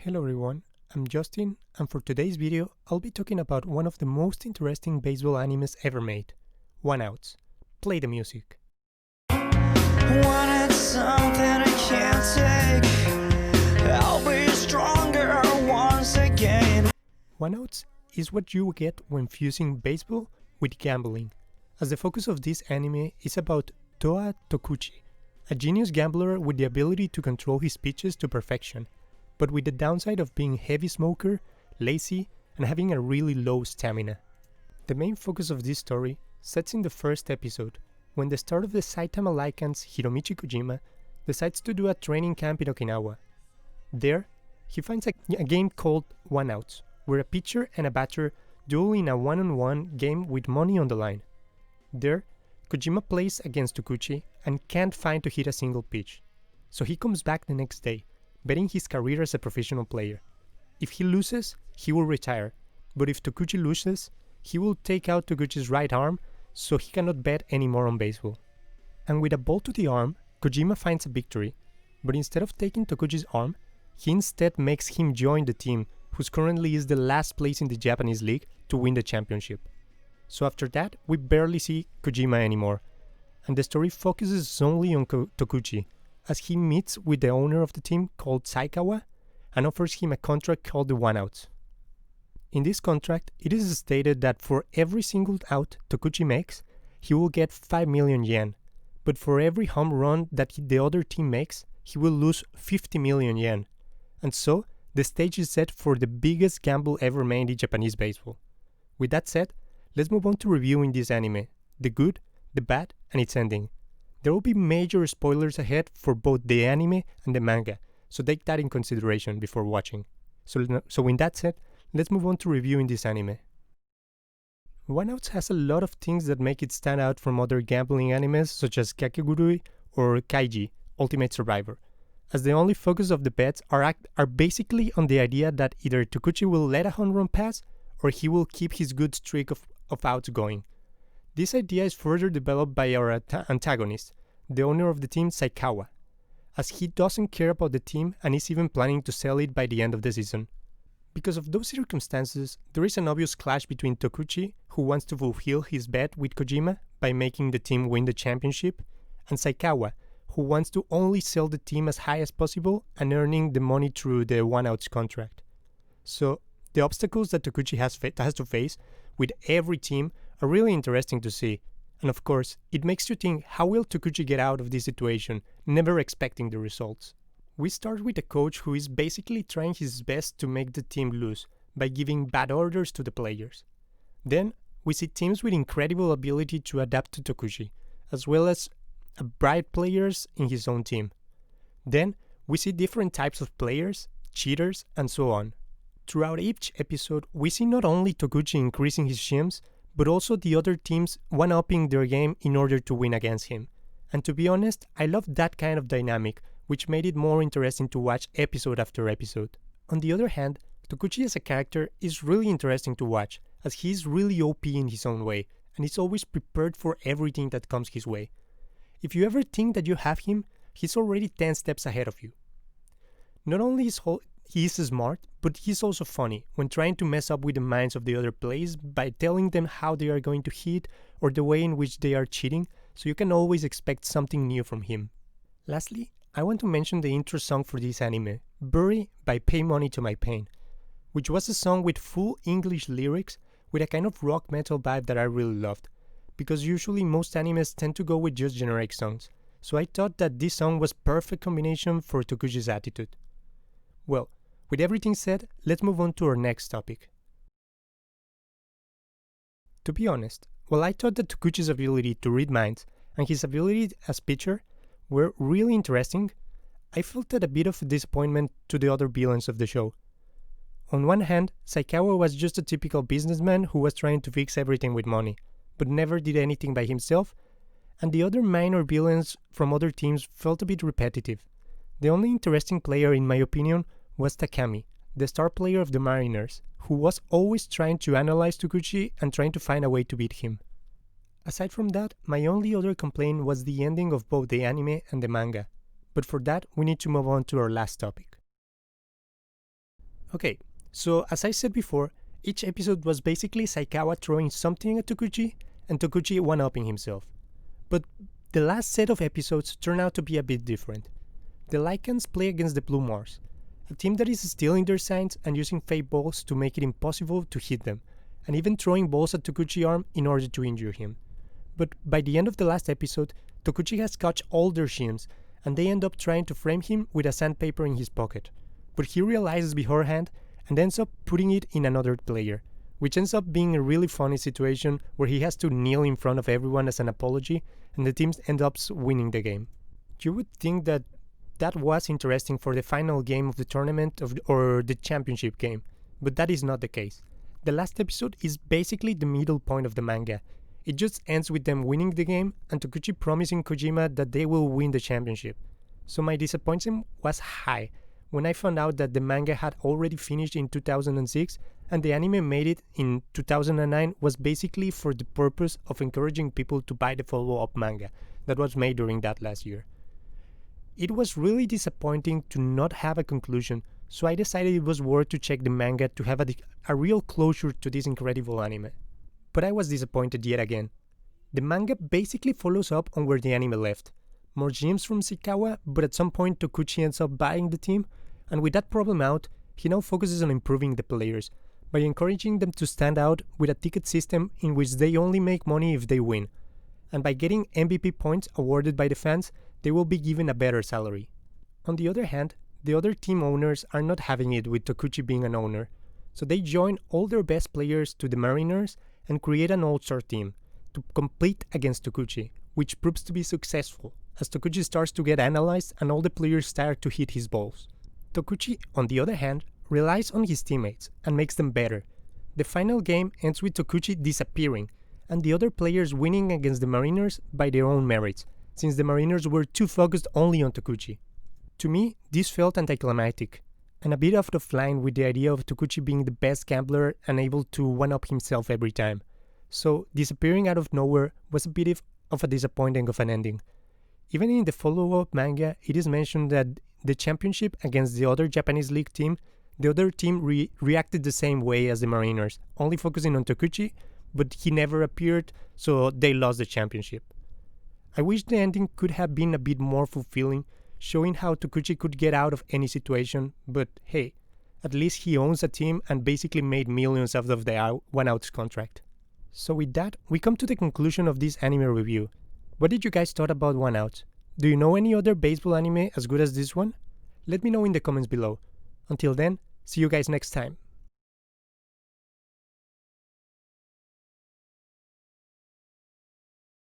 Hello everyone, I'm Justin, and for today's video, I'll be talking about one of the most interesting baseball animes ever made, One Outs. Play the music. Wanted something I can't take. I'll be stronger once again. One Outs is what you get when fusing baseball with gambling, as the focus of this anime is about Toa Tokuchi, a genius gambler with the ability to control his pitches to perfection, but with the downside of being a heavy smoker, lazy, and having a really low stamina. The main focus of this story sets in the first episode, when the star of the Saitama Lycans, Hiromichi Kojima, decides to do a training camp in Okinawa. There, he finds a game called One Outs, where a pitcher and a batter duel in a one-on-one game with money on the line. There, Kojima plays against Tokuchi and can't find to hit a single pitch, so he comes back the next day, betting his career as a professional player. If he loses, he will retire, but if Tokuchi loses, he will take out Tokuchi's right arm so he cannot bet anymore on baseball. And with a ball to the arm, Kojima finds a victory, but instead of taking Tokuchi's arm, he instead makes him join the team, whose currently is the last place in the Japanese league, to win the championship. So after that, we barely see Kojima anymore, and the story focuses only on Tokuchi, as he meets with the owner of the team called Saikawa and offers him a contract called the One Outs. In this contract, it is stated that for every single out Tokuchi makes, he will get 5 million yen, but for every home run that the other team makes, he will lose 50 million yen. And so, the stage is set for the biggest gamble ever made in Japanese baseball. With that said, let's move on to reviewing this anime, the good, the bad, and its ending. There will be major spoilers ahead for both the anime and the manga, so take that in consideration before watching. So with that said, let's move on to reviewing this anime. One Outs has a lot of things that make it stand out from other gambling animes such as Kakegurui or Kaiji, Ultimate Survivor, as the only focus of the bets are basically on the idea that either Tokuchi will let a home run pass or he will keep his good streak of outs going. This idea is further developed by our antagonist, the owner of the team Saikawa, as he doesn't care about the team and is even planning to sell it by the end of the season. Because of those circumstances, there is an obvious clash between Tokuchi, who wants to fulfill his bet with Kojima by making the team win the championship, and Saikawa, who wants to only sell the team as high as possible and earning the money through the One Outs contract. So, the obstacles that Tokuchi has to face with every team are really interesting to see, and of course, it makes you think how will Tokuchi get out of this situation, never expecting the results. We start with a coach who is basically trying his best to make the team lose by giving bad orders to the players. Then, we see teams with incredible ability to adapt to Tokuchi, as well as bright players in his own team. Then, we see different types of players, cheaters, and so on. Throughout each episode, we see not only Tokuchi increasing his shims, but also the other teams one-upping their game in order to win against him. And to be honest, I love that kind of dynamic, which made it more interesting to watch episode after episode. On the other hand, Tokuchi as a character is really interesting to watch, as he is really OP in his own way, and is always prepared for everything that comes his way. If you ever think that you have him, he's already 10 steps ahead of you. Not only is he is smart, but he's also funny when trying to mess up with the minds of the other players by telling them how they are going to hit or the way in which they are cheating, so you can always expect something new from him. Lastly, I want to mention the intro song for this anime, Bury by Pay Money to My Pain, which was a song with full English lyrics with a kind of rock metal vibe that I really loved, because usually most animes tend to go with just generic songs, so I thought that this song was perfect combination for Tokuchi's attitude. Well, with everything said, let's move on to our next topic. To be honest, while I thought that Tokuchi's ability to read minds and his ability as pitcher were really interesting, I felt a bit of disappointment to the other villains of the show. On one hand, Saikawa was just a typical businessman who was trying to fix everything with money, but never did anything by himself, and the other minor villains from other teams felt a bit repetitive. The only interesting player in my opinion was Takami, the star player of the Mariners, who was always trying to analyze Tokuchi and trying to find a way to beat him. Aside from that, my only other complaint was the ending of both the anime and the manga, but for that we need to move on to our last topic. Okay, so as I said before, each episode was basically Saikawa throwing something at Tokuchi and Tokuchi one-upping himself. But the last set of episodes turned out to be a bit different. The Lycans play against the Blue Mars, a team that is stealing their signs and using fake balls to make it impossible to hit them, and even throwing balls at Tokuchi's arm in order to injure him. But by the end of the last episode, Tokuchi has caught all their shims, and they end up trying to frame him with a sandpaper in his pocket. But he realizes beforehand and ends up putting it in another player, which ends up being a really funny situation where he has to kneel in front of everyone as an apology, and the team ends up winning the game. You would think that was interesting for the final game of the tournament or the championship game, but that is not the case. The last episode is basically the middle point of the manga. It just ends with them winning the game and Tokuchi promising Kojima that they will win the championship. So my disappointment was high when I found out that the manga had already finished in 2006 and the anime made it in 2009 was basically for the purpose of encouraging people to buy the follow-up manga that was made during that last year. It was really disappointing to not have a conclusion, so I decided it was worth to check the manga to have a real closure to this incredible anime. But I was disappointed yet again. The manga basically follows up on where the anime left. More gyms from Saikawa, but at some point Tokuchi ends up buying the team, and with that problem out, he now focuses on improving the players, by encouraging them to stand out with a ticket system in which they only make money if they win. And by getting MVP points awarded by the fans, they will be given a better salary. On the other hand, the other team owners are not having it with Tokuchi being an owner, so they join all their best players to the Mariners and create an all-star team to compete against Tokuchi, which proves to be successful, as Tokuchi starts to get analyzed and all the players start to hit his balls. Tokuchi, on the other hand, relies on his teammates and makes them better. The final game ends with Tokuchi disappearing, and the other players winning against the Mariners by their own merits, since the Mariners were too focused only on Tokuchi. To me, this felt anticlimactic, and a bit out of line with the idea of Tokuchi being the best gambler and able to one-up himself every time. So, disappearing out of nowhere was a bit of a disappointing of an ending. Even in the follow-up manga, it is mentioned that the championship against the other Japanese league team, the other team reacted the same way as the Mariners, only focusing on Tokuchi, but he never appeared, so they lost the championship. I wish the ending could have been a bit more fulfilling, showing how Tokuchi could get out of any situation, but hey, at least he owns a team and basically made millions out of the one-outs contract. So with that, we come to the conclusion of this anime review. What did you guys thought about one-outs? Do you know any other baseball anime as good as this one? Let me know in the comments below. Until then, see you guys next time.